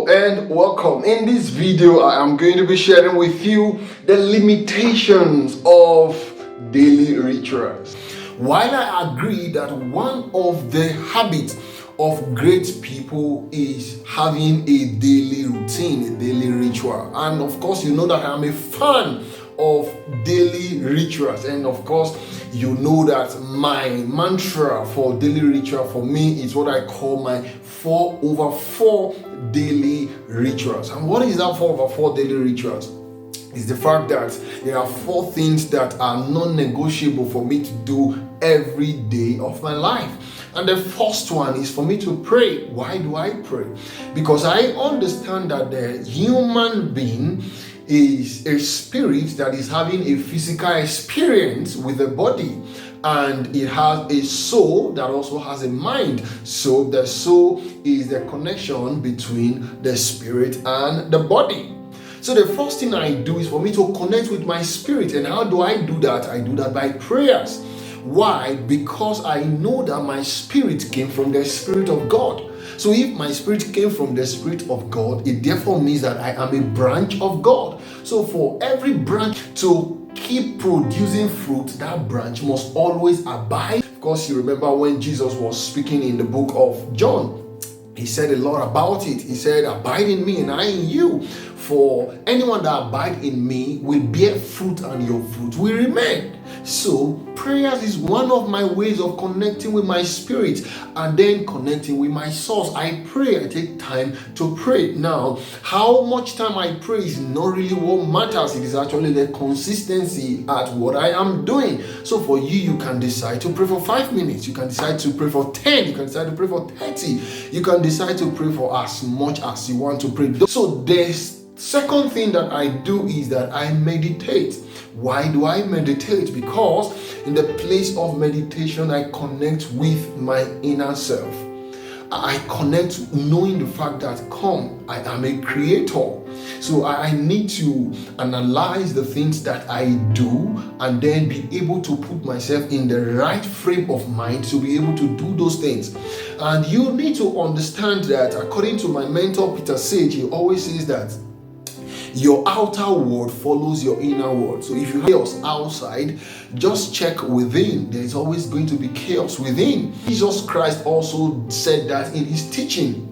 And welcome. In this video, I am going to be sharing with you the limitations of daily rituals. While I agree that one of the habits of great people is having a daily routine, a daily ritual, and of course, you know that I'm a fan of daily rituals, and of course, you know that my mantra for daily ritual for me is what I call my 4/4 daily rituals. And what is that 4/4 daily rituals? Is the fact that there are 4 things that are non-negotiable for me to do every day of my life. And the first one is for me to pray. Why do I pray? Because I understand that the human being is a spirit that is having a physical experience with the body, and it has a soul that also has a mind. So the soul is the connection between the spirit and the body. So the first thing I do is for me to connect with my spirit. And how do I do that? I do that by prayers. Why? Because I know that my spirit came from the Spirit of God. So if my spirit came from the Spirit of God, it therefore means that I am a branch of God. So for every branch to keep producing fruit, that branch must always abide. Of course, you remember when Jesus was speaking in the book of John, he said a lot about it. He said, abide in me and I in you. For anyone that abides in me will bear fruit, and your fruit will remain. So prayers is one of my ways of connecting with my spirit and then connecting with my source. I pray, I take time to pray. Now, how much time I pray is not really what matters. It is actually the consistency at what I am doing. So for you, you can decide to pray for 5 minutes. You can decide to pray for 10. You can decide to pray for 30. You can decide to pray for as much as you want to pray. So there's second thing that I do is that I meditate. Why do I meditate? Because in the place of meditation, I connect with my inner self. I connect knowing the fact that I am a creator. So I need to analyze the things that I do and then be able to put myself in the right frame of mind to be able to do those things. And you need to understand that according to my mentor, Peter Sage, he always says that your outer world follows your inner world. So if you have chaos outside, just check within. There is always going to be chaos within. Jesus Christ also said that in his teaching.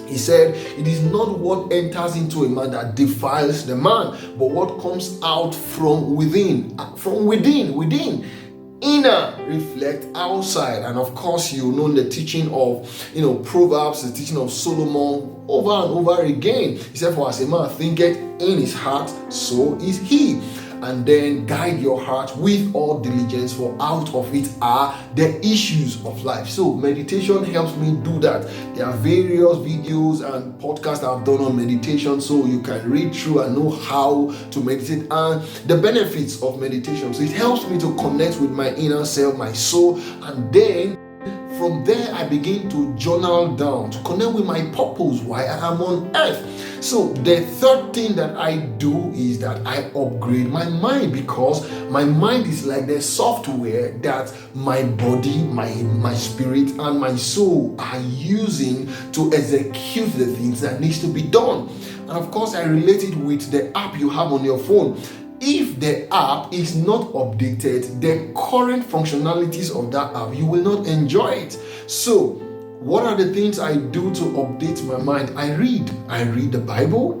He said, it is not what enters into a man that defiles the man, but what comes out from within. From within. Inner reflect outside. And of course, you know the teaching of Proverbs, the teaching of Solomon over and over again. He said, for as a man thinketh in his heart, so is he. And then guide your heart with all diligence, for out of it are the issues of life. So meditation helps me do that. There are various videos and podcasts I've done on meditation, so you can read through and know how to meditate and the benefits of meditation. So it helps me to connect with my inner self, my soul, and then from there, I begin to journal down, to connect with my purpose, why I am on earth. So the third thing that I do is that I upgrade my mind, because my mind is like the software that my body, my spirit, and my soul are using to execute the things that needs to be done. And of course, I relate it with the app you have on your phone. If the app is not updated, the current functionalities of that app, you will not enjoy it. So, what are the things I do to update my mind? I read the Bible,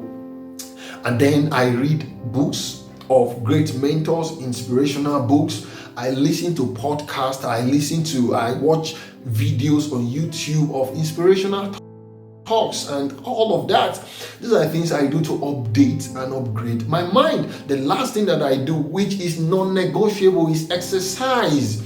and then I read books of great mentors, inspirational books. I listen to podcasts, I watch videos on YouTube of inspirational talks and all of that. These are things I do to update and upgrade my mind. The last thing that I do, which is non-negotiable, is exercise.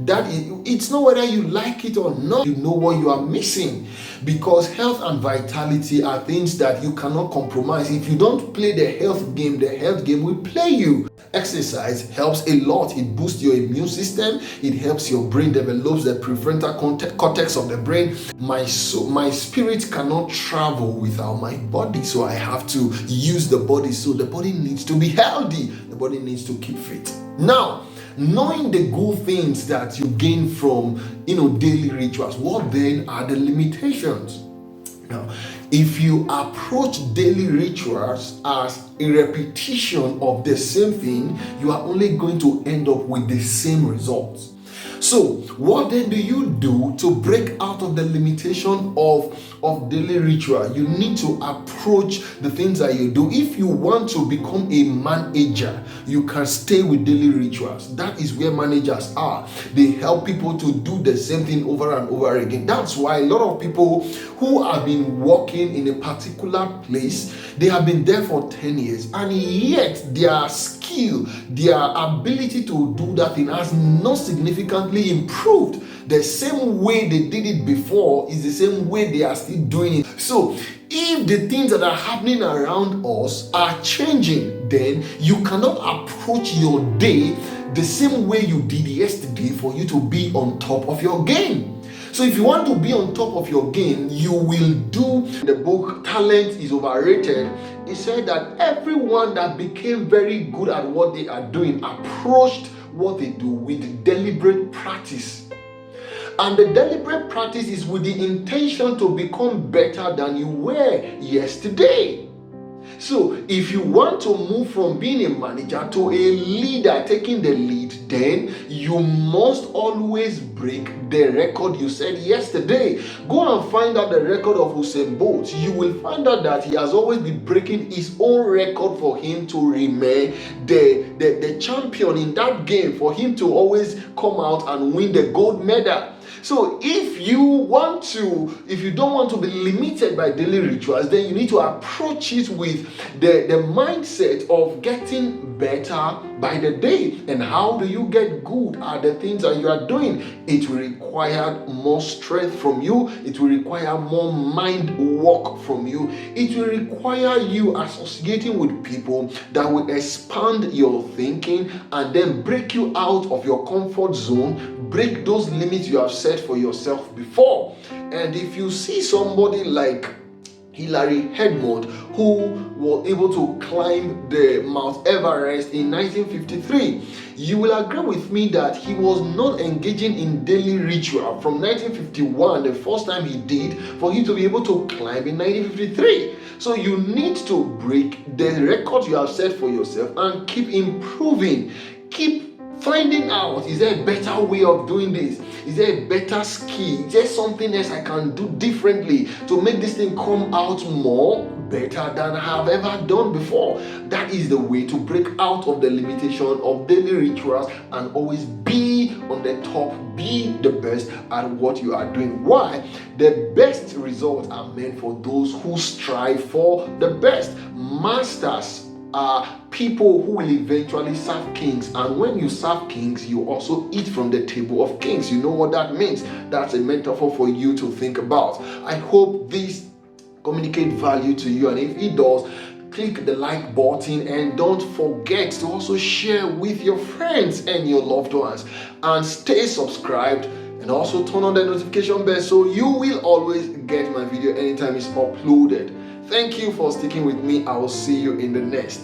It's not whether you like it or not. You know what you are missing, because health and vitality are things that you cannot compromise. If you don't play the health game will play you. Exercise helps a lot. It boosts your immune system. It helps your brain develops the prefrontal cortex of the brain. My spirit cannot travel without my body, so I have to use the body. So the body needs to be healthy. The body needs to keep fit. Now, knowing the good things that you gain from daily rituals, what then are the limitations? Now, If you approach daily rituals as a repetition of the same thing, you are only going to end up with the same results. So, what then do you do to break out of the limitation of daily ritual? You need to approach the things that you do. If you want to become a manager, you can stay with daily rituals. That is where managers are. They help people to do the same thing over and over again. That's why a lot of people who have been working in a particular place, they have been there for 10 years, and yet their skill, their ability to do that thing has not significantly improved. The same way they did it before is the same way they are still doing it. So if the things that are happening around us are changing, then you cannot approach your day the same way you did yesterday for you to be on top of your game. So if you want to be on top of your game, you will do. The book Talent is Overrated. It said that everyone that became very good at what they are doing approached what they do with deliberate practice. And the deliberate practice is with the intention to become better than you were yesterday. So if you want to move from being a manager to a leader taking the lead, then you must always break the record you set yesterday. Go and find out the record of Usain Bolt. You will find out that he has always been breaking his own record for him to remain the champion in that game, for him to always come out and win the gold medal. So if you don't want to be limited by daily rituals, then you need to approach it with the mindset of getting better by the day. And how do you get good at the things that you are doing? It will require more strength from you. It will require more mind work from you. It will require you associating with people that will expand your thinking and then break you out of your comfort zone, break those limits you have set for yourself before. And if you see somebody like Hilary Hedmond, who was able to climb the Mount Everest in 1953, you will agree with me that he was not engaging in daily ritual from 1951, the first time he did, for him to be able to climb in 1953. So you need to break the record you have set for yourself and keep improving. Keep finding out, is there a better way of doing this? Is there a better skill? Is there something else I can do differently to make this thing come out more better than I have ever done before? That is the way to break out of the limitation of daily rituals and always be on the top, be the best at what you are doing. Why? The best results are meant for those who strive for the best. Masters are people who will eventually serve kings, and when you serve kings, you also eat from the table of kings. You know what that means? That's a metaphor for you to think about. I hope this communicates value to you, and if it does, click the like button and don't forget to also share with your friends and your loved ones, and stay subscribed and also turn on the notification bell so you will always get my video anytime it's uploaded. Thank you for sticking with me. I will see you in the next.